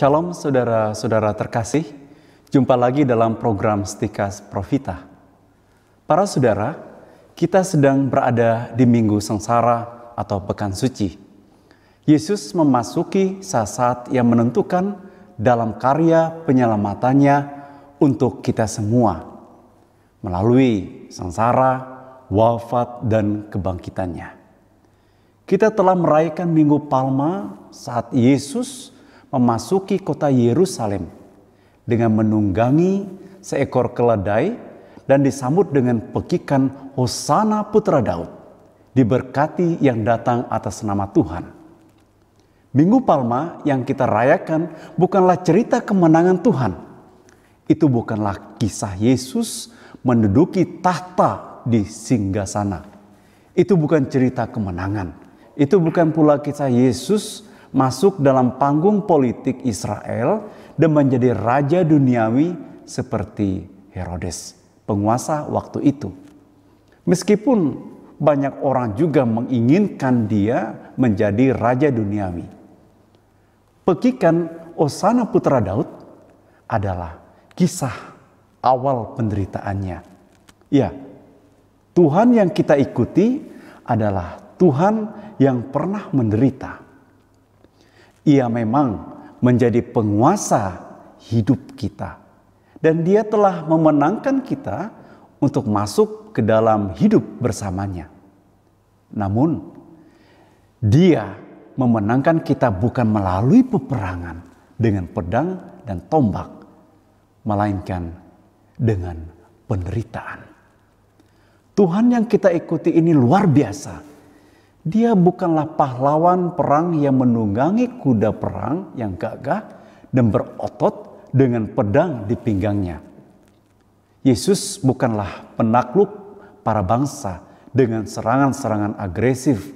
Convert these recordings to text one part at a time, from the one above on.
Shalom saudara-saudara terkasih, jumpa lagi dalam program Stikas Profita. Para saudara, kita sedang berada di Minggu Sengsara atau Pekan Suci. Yesus memasuki saat yang menentukan dalam karya penyelamatannya untuk kita semua, melalui sengsara, wafat, dan kebangkitannya. Kita telah merayakan Minggu Palma saat Yesus memasuki kota Yerusalem dengan menunggangi seekor keledai dan disambut dengan pekikan Hosana Putra Daud, diberkati yang datang atas nama Tuhan. Minggu Palma yang kita rayakan bukanlah cerita kemenangan Tuhan. Itu bukanlah kisah Yesus menduduki tahta di singgasana. Itu bukan cerita kemenangan. Itu bukan pula kisah Yesus masuk dalam panggung politik Israel dan menjadi raja duniawi seperti Herodes, penguasa waktu itu. Meskipun banyak orang juga menginginkan dia menjadi raja duniawi. Pekikan Hosana Putra Daud adalah kisah awal penderitaannya. Ya, Tuhan yang kita ikuti adalah Tuhan yang pernah menderita. Ia memang menjadi penguasa hidup kita. Dan dia telah memenangkan kita untuk masuk ke dalam hidup bersamanya. Namun, dia memenangkan kita bukan melalui peperangan dengan pedang dan tombak, melainkan dengan penderitaan. Tuhan yang kita ikuti ini luar biasa. Dia bukanlah pahlawan perang yang menunggangi kuda perang yang gagah dan berotot dengan pedang di pinggangnya. Yesus bukanlah penakluk para bangsa dengan serangan-serangan agresif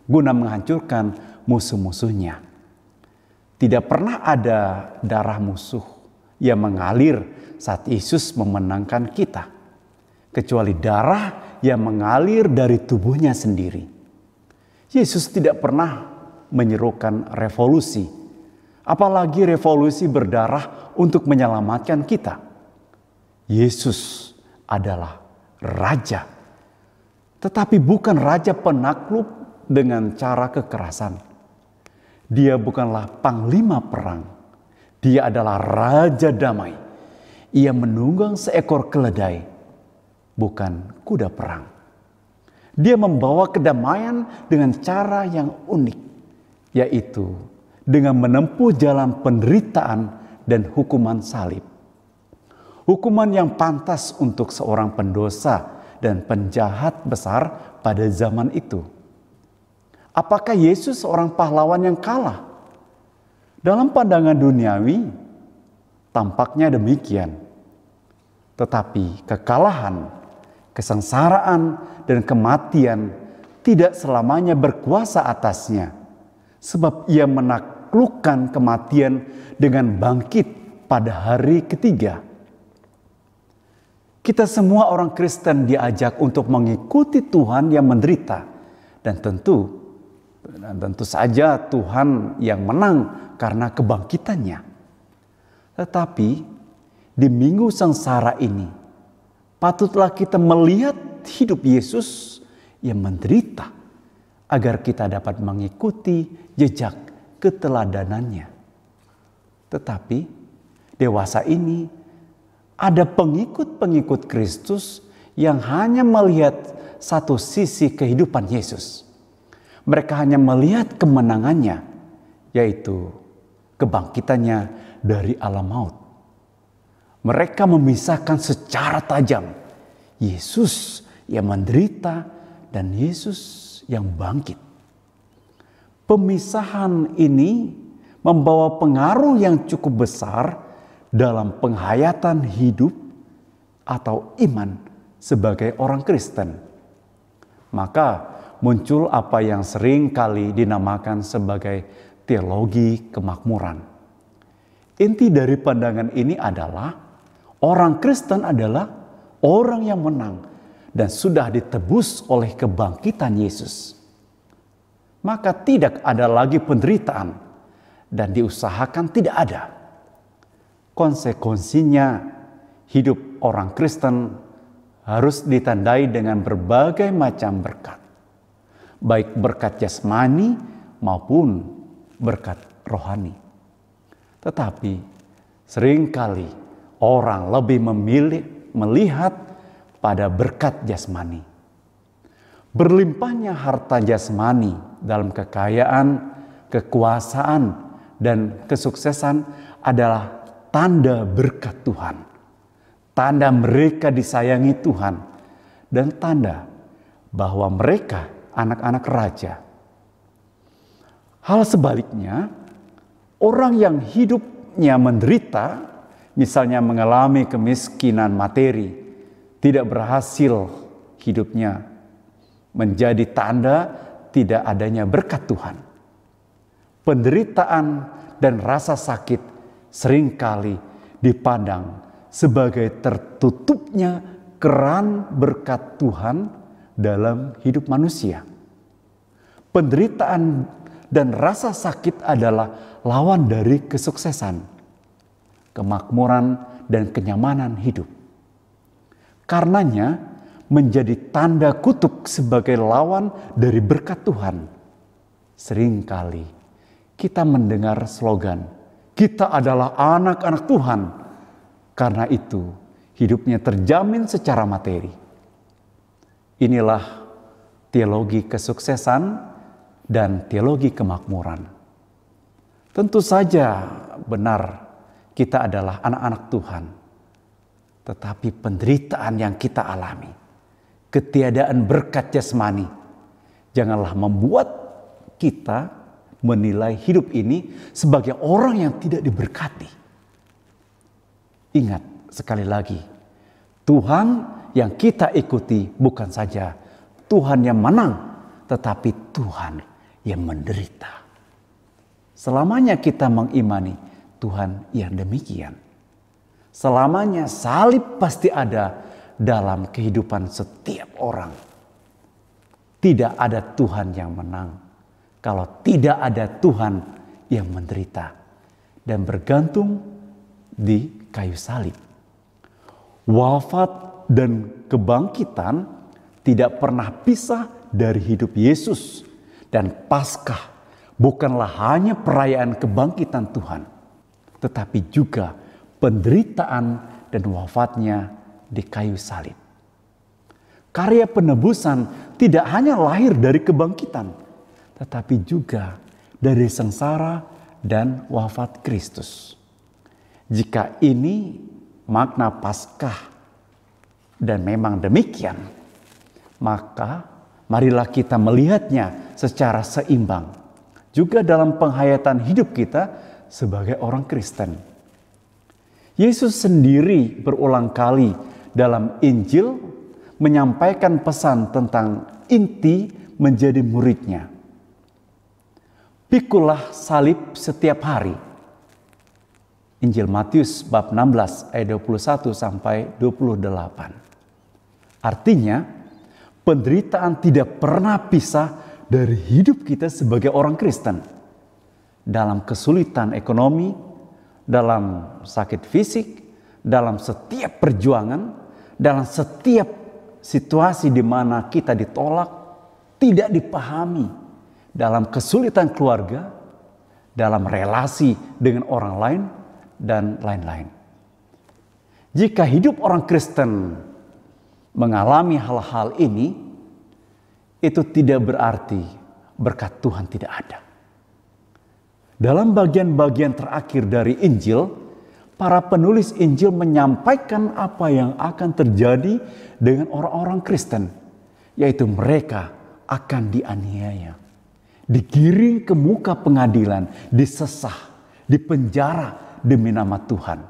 guna menghancurkan musuh-musuhnya. Tidak pernah ada darah musuh yang mengalir saat Yesus memenangkan kita, kecuali darah yang mengalir dari tubuhnya sendiri. Yesus tidak pernah menyerukan revolusi, apalagi revolusi berdarah untuk menyelamatkan kita. Yesus adalah raja, tetapi bukan raja penakluk dengan cara kekerasan. Dia bukanlah panglima perang, dia adalah raja damai. Ia menunggang seekor keledai, bukan kuda perang. Dia membawa kedamaian dengan cara yang unik, yaitu dengan menempuh jalan penderitaan dan hukuman salib. Hukuman yang pantas untuk seorang pendosa dan penjahat besar pada zaman itu. Apakah Yesus seorang pahlawan yang kalah? Dalam pandangan duniawi, tampaknya demikian. Tetapi kekalahan, kesengsaraan, dan kematian tidak selamanya berkuasa atasnya. Sebab ia menaklukkan kematian dengan bangkit pada hari ketiga. Kita semua orang Kristen diajak untuk mengikuti Tuhan yang menderita. Dan tentu saja Tuhan yang menang karena kebangkitannya. Tetapi di Minggu Sengsara ini, patutlah kita melihat hidup Yesus yang menderita agar kita dapat mengikuti jejak keteladanannya. Tetapi dewasa ini ada pengikut-pengikut Kristus yang hanya melihat satu sisi kehidupan Yesus. Mereka hanya melihat kemenangannya, yaitu kebangkitannya dari alam maut. Mereka memisahkan secara tajam Yesus yang menderita dan Yesus yang bangkit. Pemisahan ini membawa pengaruh yang cukup besar dalam penghayatan hidup atau iman sebagai orang Kristen. Maka muncul apa yang sering kali dinamakan sebagai teologi kemakmuran. Inti dari pandangan ini adalah orang Kristen adalah orang yang menang dan sudah ditebus oleh kebangkitan Yesus. Maka tidak ada lagi penderitaan dan diusahakan tidak ada. Konsekuensinya, hidup orang Kristen harus ditandai dengan berbagai macam berkat, baik berkat jasmani maupun berkat rohani. Tetapi seringkali orang lebih memilih melihat pada berkat jasmani. Berlimpahnya harta jasmani dalam kekayaan, kekuasaan, dan kesuksesan adalah tanda berkat Tuhan. Tanda mereka disayangi Tuhan, dan tanda bahwa mereka anak-anak raja. Hal sebaliknya, orang yang hidupnya menderita, misalnya mengalami kemiskinan materi, tidak berhasil hidupnya, menjadi tanda tidak adanya berkat Tuhan. Penderitaan dan rasa sakit seringkali dipandang sebagai tertutupnya keran berkat Tuhan dalam hidup manusia. Penderitaan dan rasa sakit adalah lawan dari kesuksesan, kemakmuran, dan kenyamanan hidup. Karenanya menjadi tanda kutuk sebagai lawan dari berkat Tuhan. Seringkali kita mendengar slogan, "Kita adalah anak-anak Tuhan." Karena itu, hidupnya terjamin secara materi. Inilah teologi kesuksesan dan teologi kemakmuran. Tentu saja benar kita adalah anak-anak Tuhan. Tetapi penderitaan yang kita alami, ketiadaan berkat jasmani, janganlah membuat kita menilai hidup ini sebagai orang yang tidak diberkati. Ingat sekali lagi, Tuhan yang kita ikuti bukan saja Tuhan yang menang, tetapi Tuhan yang menderita. Selamanya kita mengimani Tuhan yang demikian. Selamanya salib pasti ada dalam kehidupan setiap orang. Tidak ada Tuhan yang menang kalau tidak ada Tuhan yang menderita dan bergantung di kayu salib. Wafat dan kebangkitan tidak pernah pisah dari hidup Yesus, dan Paskah bukanlah hanya perayaan kebangkitan Tuhan, tetapi juga penderitaan dan wafatnya di kayu salib. Karya penebusan tidak hanya lahir dari kebangkitan, tetapi juga dari sengsara dan wafat Kristus. Jika ini makna Paskah dan memang demikian, maka marilah kita melihatnya secara seimbang juga dalam penghayatan hidup kita sebagai orang Kristen. Yesus sendiri berulang kali dalam Injil menyampaikan pesan tentang inti menjadi muridnya. Pikulah salib setiap hari. Injil Matius bab 16 ayat 21 sampai 28. Artinya, penderitaan tidak pernah pisah dari hidup kita sebagai orang Kristen. Dalam kesulitan ekonomi, dalam sakit fisik, dalam setiap perjuangan, dalam setiap situasi di mana kita ditolak, tidak dipahami, dalam kesulitan keluarga, dalam relasi dengan orang lain, dan lain-lain. Jika hidup orang Kristen mengalami hal-hal ini, itu tidak berarti berkat Tuhan tidak ada. Dalam bagian-bagian terakhir dari Injil, para penulis Injil menyampaikan apa yang akan terjadi dengan orang-orang Kristen, yaitu mereka akan dianiaya, digiring ke muka pengadilan, disesah, dipenjara demi nama Tuhan.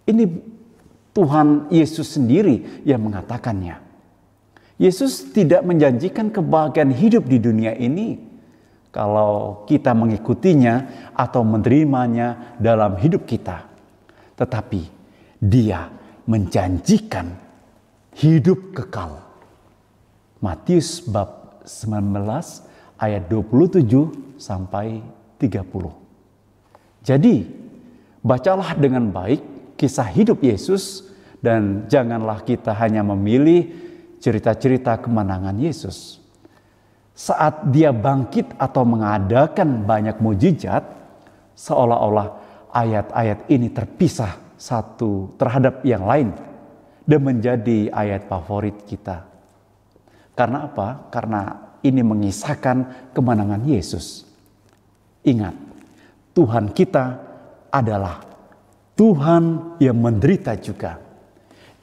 Ini Tuhan Yesus sendiri yang mengatakannya. Yesus tidak menjanjikan kebahagiaan hidup di dunia ini kalau kita mengikutinya atau menerimanya dalam hidup kita. Tetapi Dia menjanjikan hidup kekal. Matius bab 19 ayat 27 sampai 30. Jadi, bacalah dengan baik kisah hidup Yesus dan janganlah kita hanya memilih cerita-cerita kemenangan Yesus. Saat dia bangkit atau mengadakan banyak mujizat, seolah-olah ayat-ayat ini terpisah satu terhadap yang lain dan menjadi ayat favorit kita. Karena apa? Karena ini mengisahkan kemenangan Yesus. Ingat, Tuhan kita adalah Tuhan yang menderita juga.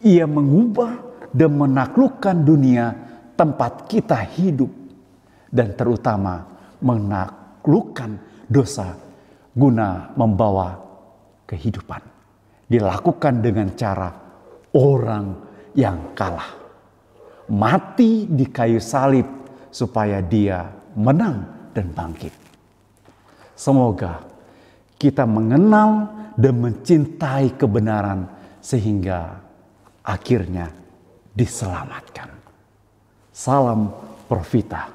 Ia mengubah dan menaklukkan dunia tempat kita hidup. Dan terutama menaklukkan dosa guna membawa kehidupan. Dilakukan dengan cara orang yang kalah. Mati di kayu salib supaya dia menang dan bangkit. Semoga kita mengenal dan mencintai kebenaran sehingga akhirnya diselamatkan. Salam Profita.